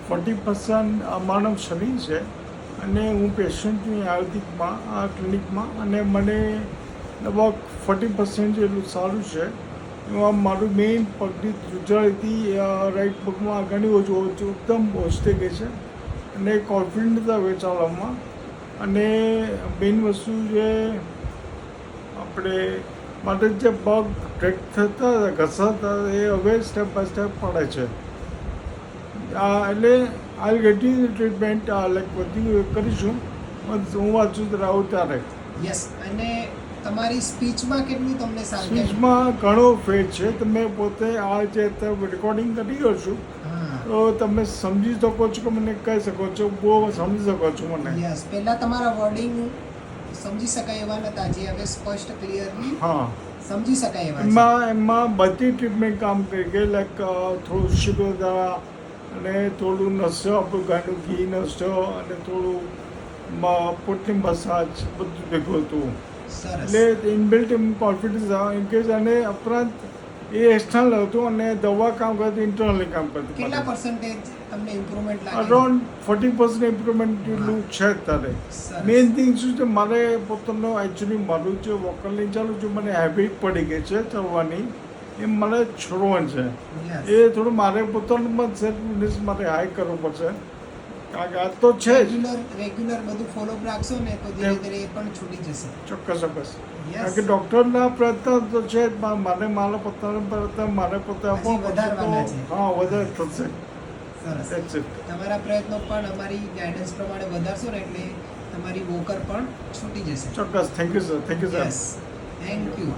40% માનવ શરીર છે અને હું પેશન્ટ છું આયુર્વેદિકમાં આ ક્લિનિકમાં, અને મને લગભગ 40% જેટલું સારું છે. એમાં મારું મેઇન પગની ધ્રુજારી હતી, રાઈટ પગમાં ઘણી ઓછું એકદમ ઓછી થઈ ગઈ છે અને કોન્ફિડન્ટ હતા હવે ચાલવામાં. અને મેઇન વસ્તુ જે આપણે માટે જે પગ ટ્રેક થતા હતા ઘસાતા એ હવે સ્ટેપ બાય સ્ટેપ પડે છે. એટલે આઈ ગેટિંગ ટ્રીટમેન્ટ લાઈક બધી કરીશું. હું વાંચું આવું ત્યારે યસ. અને તમારી સ્પીચમાં કેટલી તમને સારી સ્પીચમાં ઘણો ફેર છે. તમે પોતે આ જે રેકોર્ડિંગ કરી રહ્યો છું તો તમે સમજી શકો છો કે મને કહી શકો છો, બહુ સમજી શકો છો મને. યસ. પહેલા તમારા વર્ડિંગ સમજી શકાય એવા નતા, જે હવે સ્પષ્ટ ક્લિયરલી હા, સમજી શકાય એવા છે. એમાં બધી ટ્રીટમેન્ટ કામ કરી ગઈ. લાઈક થોડું શિરોધા અને થોડું નસો, આપણું ગાયનું ઘી નસો અને થોડું પોટની મસાજ બધું ભેગું હતું. સરસ. એટલે ઇનબિલ્ટ કોન્ફિડન્સ ઇનકેસ. અને ઉપરાંત એ એક્સટર્નલ હતું અને દવા કામ કરતી ઇન્ટરનલી કામ કરતી. કેટલા પર્સન્ટેજ તમને ઇમ્પ્રુવમેન્ટ લાગે? અરાઉન્ડ 40% ઇમ્પ્રુવમેન્ટ જેટલું છે અત્યારે. મેઇન થિંગ શું છે, મારે પોતાનો એકચ્યુઅલી મારું જે વોકલની ચાલુ છે, મને હેબિટ પડી ગઈ છે ચાલવાની, એ મને છોડવાનું છે. એ થોડું મારે પોતાનું સેલ્ફ મારે હાઈ કરવું પડશે, કારણ કે આ તો છે જ. રેગ્યુલર બધું ફોલો રાખશો ને તો ધીરે ધીરે એ પણ છૂટી જશે. ચોક્કસ ચોક્કસ. કારણ કે ડૉક્ટરના પ્રયત્ન તો છે જ, મારે મારા પોતાના પ્રયત્ન મારે પોતે આપવો પડશે તો હા વધારે થશે. સરસ. તમારા પ્રયત્નો પણ અમારી ગાઈડન્સ પ્રમાણે વધારશો ને એટલે તમારી વોકર પણ છૂટી જશે. ચોક્કસ. Thank you sir. Thank you sir. Thank you.